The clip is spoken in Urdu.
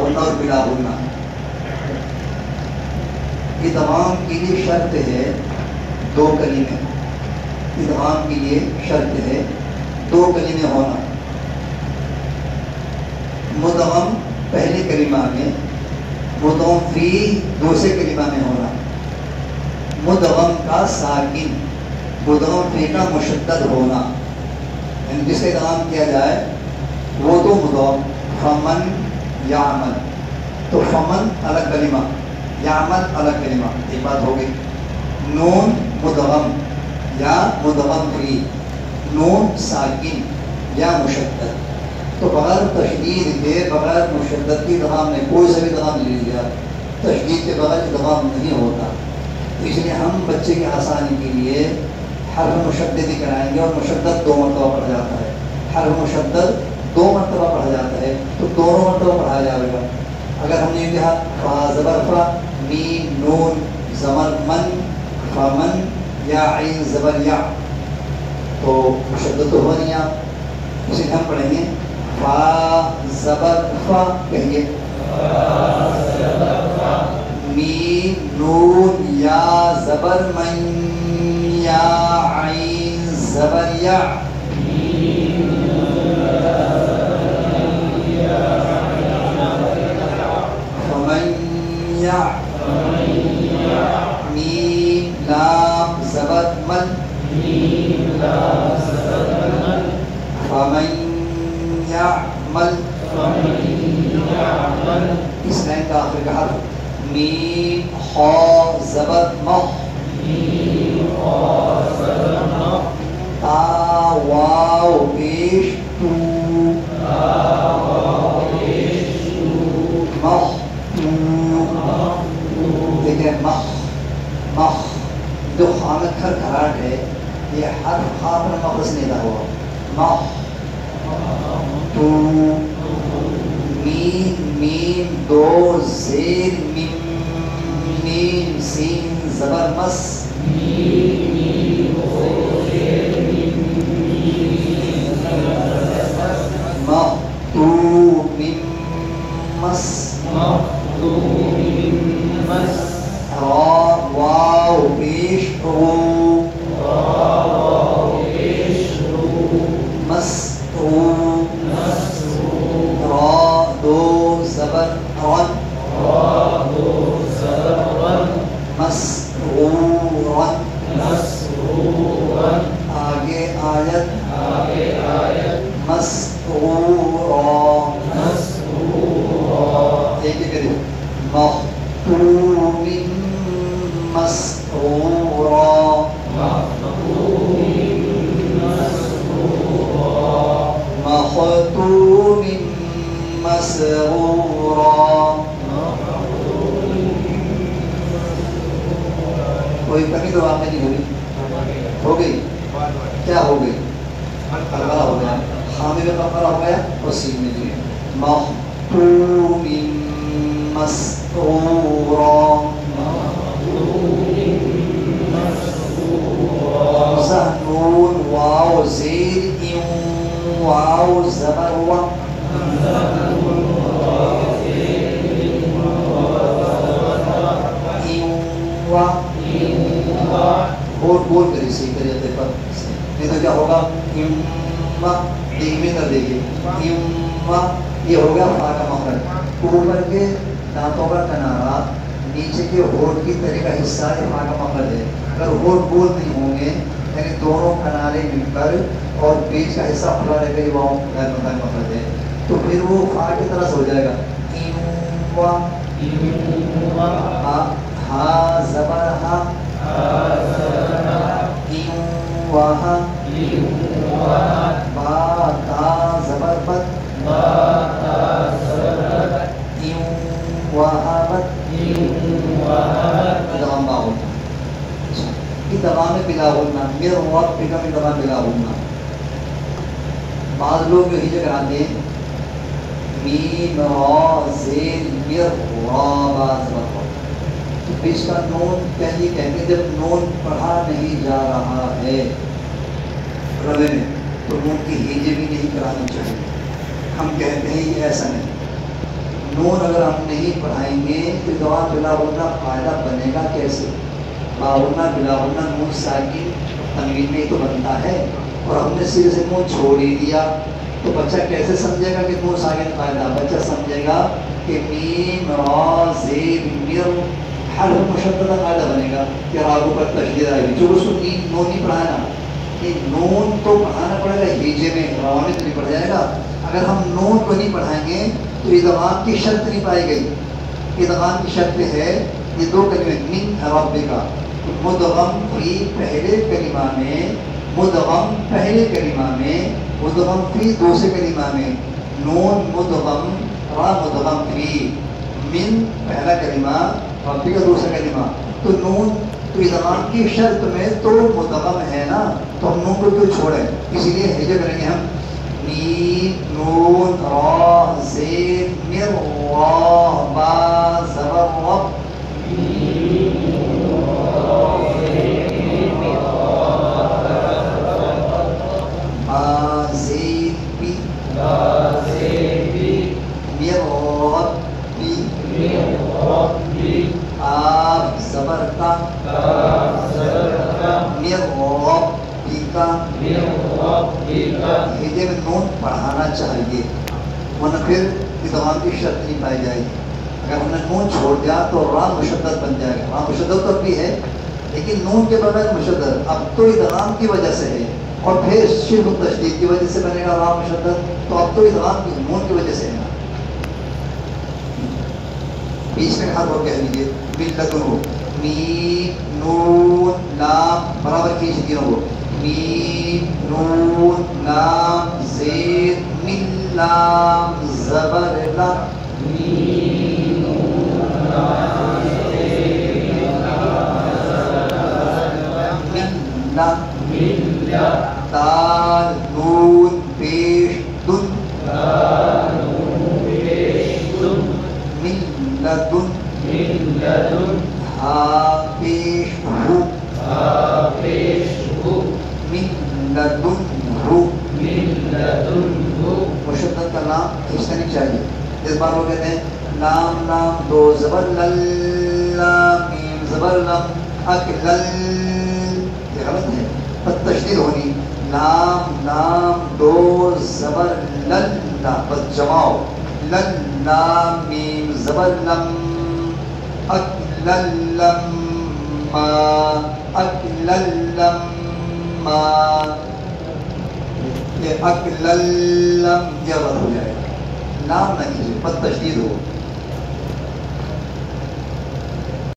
ماہن اور بلا ہننا، ادغام کے لیے شرط ہے دو کلمے، ادغام کے لیے شرط ہے دو کلمے ہونا، مدغم پہلے کلمہ میں، مدغم فی دوسرے کلمہ میں ہونا، مدغم کا ساکن مدغم فی کا مشدد ہونا، یعنی جس کا ادغام کیا جائے وہ تو مدغم، فمن یعمل، تو فمن الگ کلمہ، یعمل الگ کلمہ، ایک بات ہو گئی۔ نون مدغم یا مدغم فی، نون ساکن یا مشدد، تو بغیر تشدید کے، بغیر مشدد کی ادغام نے کوئی سا بھی ادغام لے لیا، تشدید کے بغیر ادغام نہیں ہوتا، اس لیے ہم بچے کی آسانی کے لیے حرف مشدد ہی کرائیں گے، اور مشدد 2 مرتبہ پڑھا جاتا ہے، حرف مشدد 2 مرتبہ پڑھا جاتا ہے، تو دونوں مرتبہ پڑھایا جائے گا۔ اگر ہم نے کہا فا زبر فا، میم نون زمر من، فمن، یا عین زبر یا، تو مشدد تو ہو نہیں، آپ اسی لیے ہم پڑھیں گے فا زبر فا، کہیں گے میم نون یا زبر من، یا عین زبر یا، فمن یا، میم لام زبر من، فمن یعمل، اس لائن کا آخر کا حرف میم خا زبر مخ، تا واو پیش تو، مخ تو، دیکھیں مخ، مخ جو خامد کھر کھراٹ ہے، یہ حرف خا پر مخص نہیں تھا ہوا، مخ تو، میم میم دو زیر میم، میم سین زبر مس، مخطوم مس، را واو پیش رو، مستو، را دو زبر رن، مسرورن، آگے آیت مسرورا، ایک ایک کریں مختوم مسرورا، مختوم مسرورا، کوئی کمی تو واقع نہیں ہوئی، ہو گئی، کیا ہو گئی، قلقلہ ہو گیا، خامی میں قلقلہ ہو گیا، اور سین میں بھی مختوم مسرورا، نون واو زیر واو زبر و، بول کر اسی طریقے پر، نہیں تو کیا ہوگا، میں کر دیکھیے، یہ ہو گیا فا کا مخرج، اوپر کے دانتوں کا کنارہ، نیچے کے ہونٹ کی طرح کا حصہ یہ فا کا مخرج ہے، اگر ہونٹ گول نہیں ہوں گے، یعنی دونوں کنارے مل کر اور بیچ کا حصہ کھلا رہے گا، یہ واؤ غیر متحرک مخرج ہے، تو پھر وہ فا کی طرح سے ہو جائے گا، ہا زبر ہا، وہاں با تا زبر بت، ادغام با ہوتا، ادغام بلا ہونا، میر وقت پہ کم ادغام بلا ہونا، بعض لوگ یہی جگہ آتے ہیں میم را زیر میر را با زبر، اس کا نون پہلے کہتے ہیں جب نون پڑھا نہیں جا رہا ہے روے میں تو نون کی ہیجے بھی نہیں کرانی چاہیے، ہم کہتے ہیں یہ ایسا نہیں، نون اگر ہم نہیں پڑھائیں گے تو دعا بلا ورنہ فائدہ بنے گا کیسے؟ باورنہ بلا ورنہ نون ساکن تنوین میں تو بنتا ہے، اور ہم نے سیدھے سے نون چھوڑ ہی دیا، تو بچہ کیسے سمجھے گا کہ نون ساکن فائدہ؟ بچہ سمجھے گا کہ میم را زیر میر حرف مشددہ فائدہ بنے گا کہ راگوں پر تشدید آئے گی، جو اس کو نون نہیں پڑھانا، یہ نون تو پڑھانا پڑے گا ہیجے میں، راؤں میں تو نہیں پڑھ جائے گا۔ اگر ہم نون کو نہیں پڑھائیں گے تو ادغام کی شرط نہیں پائی گئی۔ ادغام کی شرط ہے یہ دو کلمے من حرف کا، مدغم فی پہلے کلمہ میں، مدغم پہلے کلمہ میں، مدغم فی دوسرے کلمہ میں، نون مدغم را مدغم فی، من پہلا کلمہ ربی کا دوسرا کلمہ، تو نون تو ادغام کی شرط میں تو مدغم ہے نا، تو ہم نون کو کیوں چھوڑیں؟ اسی لیے ہجے کریں گے ہم میم نون را زیر مر را با زبر رب، ہجے میں نون پڑھانا چاہیے، ورنہ پھر ادغام کی شرط نہیں پائی جائے گی۔ اگر ہم نے نون چھوڑ دیا تو را مشدد بن جائے گا، را مشدد تو بھی ہے لیکن نون کے بغیر مشدد، اب تو ادغام کی وجہ سے ہے، اور پھر شرف تشدید کی وجہ سے بنے گا را مشدد، تو اب تو ادغام کی نون کی وجہ سے ہے نا۔ بیچ میں ہر وہ کہہ لیجیے ملتن ہو، میم نون لام برابر کھینچ دیا ہو، میم نون لام زیر مل لام زبر لا، ملا تال نون پیش دن، ملتن ہا پیش ہو، ملتن ہو، مشدد کا نام کھینچنا نہیں چاہیے۔ اس بار وہ کہتے ہیں لام لام دو زبر لل لام میم زبر لم اکلل، یہ غلط ہے، پر تشدید ہونی، لام لام دو زبر لل لام، بس جماؤ، لل لام میم زبر لم اکلل لما اکلل لما، یہ اکلل لم یہ غلط ہو جائے گا، لام نہ کیجیے، پر تشدید ہو،